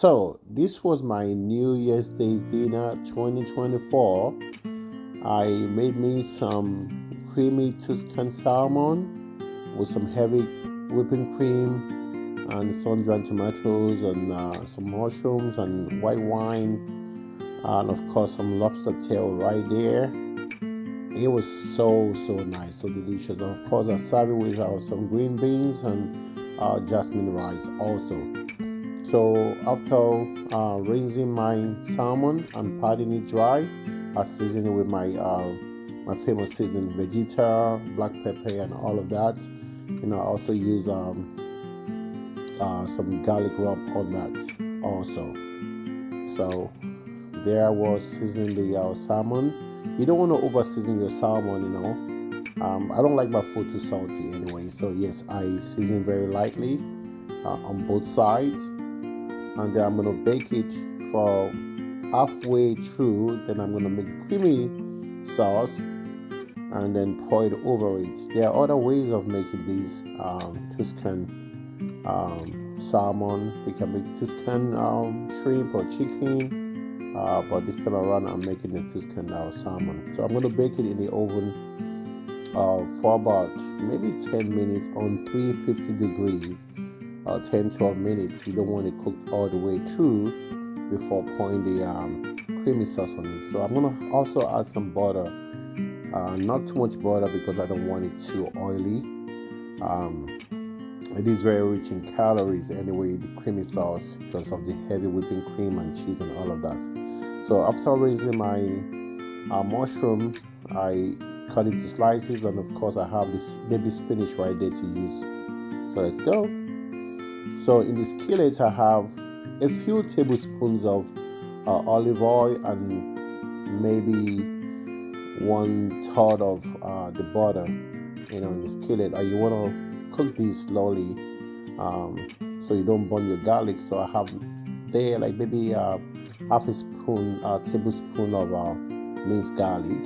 So, this was my New Year's Day dinner 2024. I made me some creamy Tuscan salmon with some heavy whipping cream and sun-dried tomatoes and some mushrooms and white wine and of course some lobster tail right there. It was so nice, so delicious. And of course, I served it with some green beans and jasmine rice also. So after rinsing my salmon and patting it dry, I seasoned it with my famous seasoning, Vegeta, black pepper, and all of that. I also use some garlic rub on that also. So there I was seasoning the salmon. You don't want to over season your salmon. I don't like my food too salty anyway. So yes, I season very lightly on both sides, and then I'm gonna bake it for halfway through. Then I'm gonna make creamy sauce and then pour it over it. There are other ways of making these Tuscan salmon. You can make Tuscan shrimp or chicken, but this time around I'm making the Tuscan salmon. So I'm gonna bake it in the oven for about maybe 10 minutes on 350 degrees. 10-12 minutes. You don't want it cooked all the way through before pouring the creamy sauce on it. So I'm gonna also add some butter, not too much butter because I don't want it too oily. It is very rich in calories anyway, the creamy sauce, because of the heavy whipping cream and cheese and all of that. So after raising my mushroom, I cut into slices, and of course I have this baby spinach right there to use. So let's go. So in this skillet, I have a few tablespoons of olive oil and maybe 1/3 of the butter, in the skillet. And you want to cook these slowly, so you don't burn your garlic. So I have there like maybe half a tablespoon of minced garlic,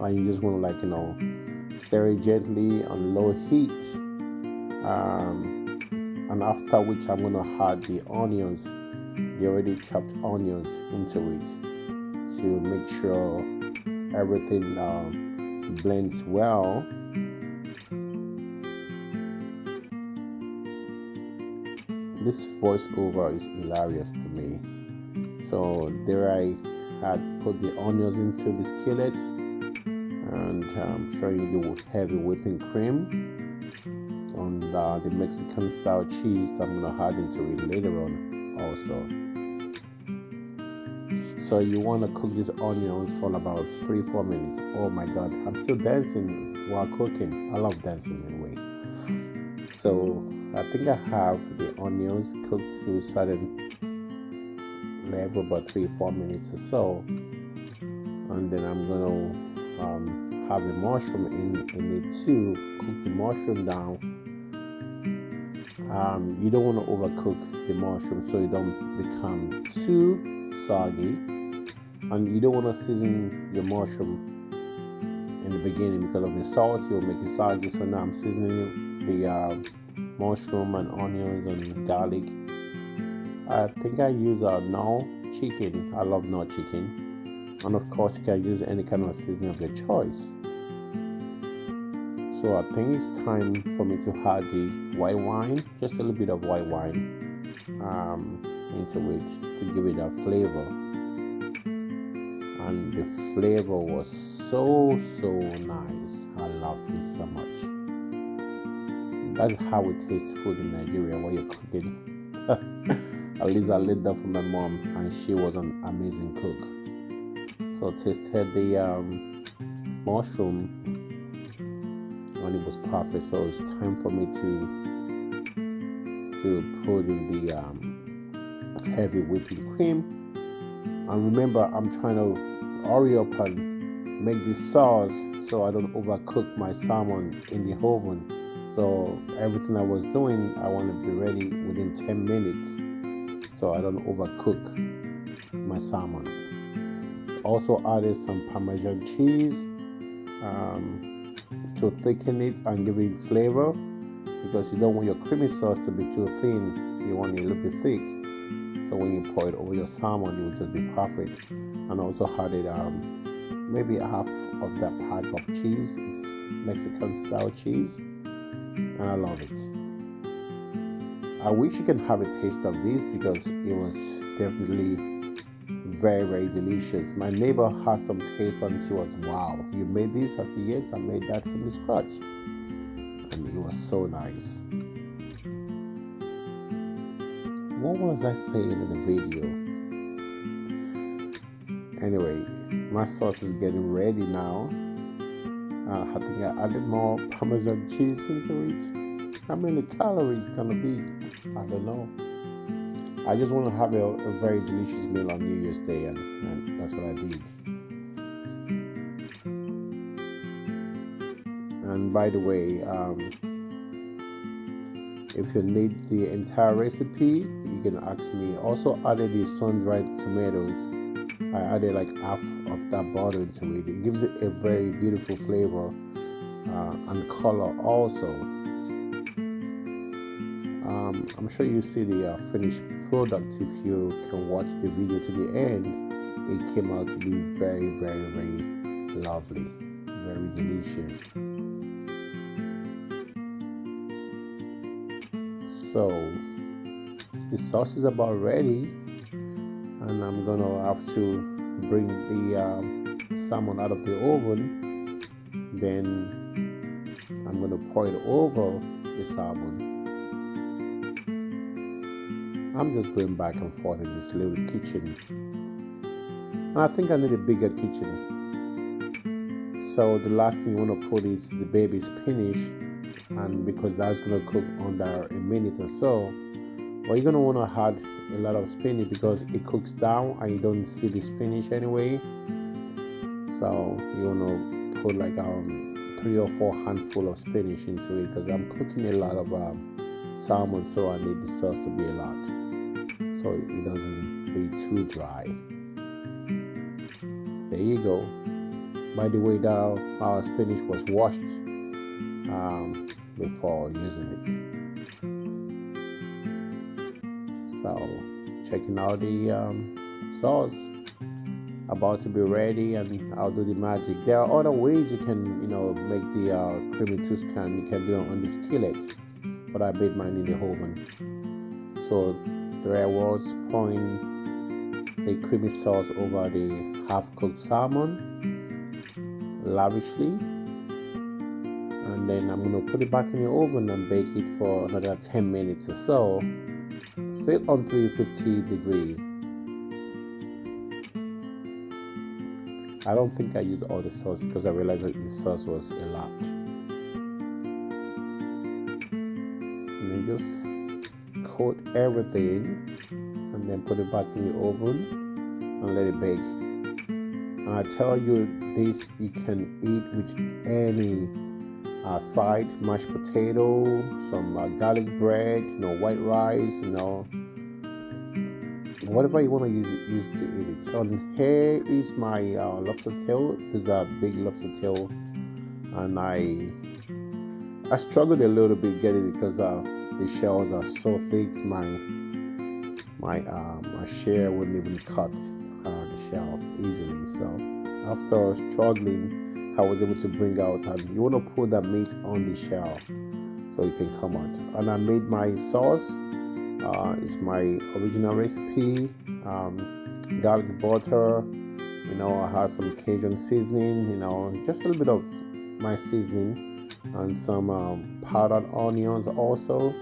and you just want to stir it gently on low heat. And after which I'm gonna add the onions, the already chopped onions, into it to make sure everything blends well. This voiceover is hilarious to me. So there I had put the onions into the skillet, and I'm showing you the heavy whipping cream on the Mexican style cheese that I'm gonna add into it later on also. So you want to cook these onions for about 3-4 minutes. Oh my god, I'm still dancing while cooking. I love dancing anyway. So I think I have the onions cooked to a certain level, about 3-4 minutes or so, and then I'm gonna have the mushroom in it too. Cook the mushroom down. You don't want to overcook the mushroom so you don't become too soggy, and you don't want to season your mushroom in the beginning because of the salt. It will make it soggy. So now I'm seasoning the mushroom and onions and garlic. I think I use no chicken. I love no chicken, and of course you can use any kind of seasoning of your choice. So I think it's time for me to add the white wine, just a little bit of white wine into it to give it a flavor. And the flavor was so nice. I loved it so much. That's how we taste food in Nigeria when you're cooking. At least I learned that from my mom, and she was an amazing cook. So tasted the mushroom, and it was perfect. So it's time for me to put in the heavy whipping cream. And remember, I'm trying to hurry up and make this sauce so I don't overcook my salmon in the oven. So everything I was doing, I want to be ready within 10 minutes so I don't overcook my salmon. Also added some Parmesan cheese to thicken it and give it flavor, because you don't want your creamy sauce to be too thin. You want it a little bit thick. So when you pour it over your salmon, it will just be perfect. And also added maybe half of that pack of cheese. It's Mexican style cheese, and I love it. I wish you can have a taste of this because it was definitely very, very delicious. My neighbor had some taste and she was, wow, you made this? I said, yes, I made that from the scratch. And it was so nice. What was I saying in the video? Anyway, my sauce is getting ready now. I think I added more Parmesan cheese into it. How many calories can it be? I don't know. I just want to have a very delicious meal on New Year's Day, and that's what I did. And by the way, if you need the entire recipe, you can ask me. Also added the sun-dried tomatoes. I added like half of that butter into it. It gives it a very beautiful flavor and color also. I'm sure you see the finished product if you can watch the video to the end. It came out to be very, very, very lovely, very delicious. So the sauce is about ready, and I'm gonna have to bring the salmon out of the oven. Then I'm gonna pour it over the salmon. I'm just going back and forth in this little kitchen, and I think I need a bigger kitchen. So the last thing you want to put is the baby spinach, and because that's gonna cook under a minute or so. But you're gonna want to add a lot of spinach because it cooks down and you don't see the spinach anyway. So you want to put like 3 or 4 handful of spinach into it because I'm cooking a lot of salmon, so I need the sauce to be a lot, so it doesn't be too dry. There you go. By the way, our spinach was washed before using it. So checking out the sauce, about to be ready, and I'll do the magic. There are other ways you can make the creamy Tuscan. You can do it on the skillet, but I made mine in the oven. So there I was pouring the creamy sauce over the half-cooked salmon lavishly, and then I'm going to put it back in the oven and bake it for another 10 minutes or so, still on 350 degrees. I don't think I used all the sauce because I realized that the sauce was a lot. And then just coat everything and then put it back in the oven and let it bake. And I tell you, this you can eat with any side, mashed potato, some garlic bread, white rice, whatever you want to use to eat it. So here is my lobster tail. This is a big lobster tail, and I struggled a little bit getting it because the shells are so thick. My share wouldn't even cut the shell easily. So after struggling, I was able to bring out, and you want to put that meat on the shell so it can come out. And I made my sauce. It's my original recipe. Garlic butter. I had some Cajun seasoning. Just a little bit of my seasoning and some powdered onions also.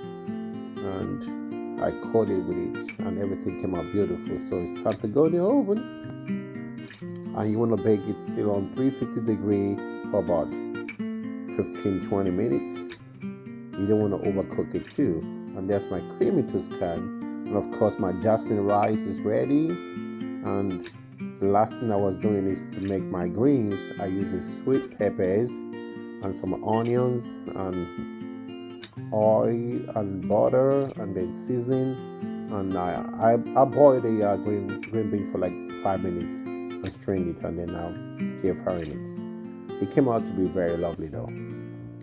And I coated with it, and everything came out beautiful. So it's time to go in the oven, and you want to bake it still on 350 degrees for about 15-20 minutes. You don't want to overcook it too. And there's my creamy Tuscan, and of course my jasmine rice is ready. And the last thing I was doing is to make my greens. I use the sweet peppers and some onions and oil and butter and then seasoning. And I boiled the green beans for like 5 minutes and strained it, and then I'll stir frying it. It came out to be very lovely though.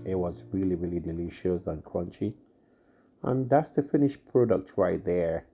It was really, really delicious and crunchy. And that's the finished product right there.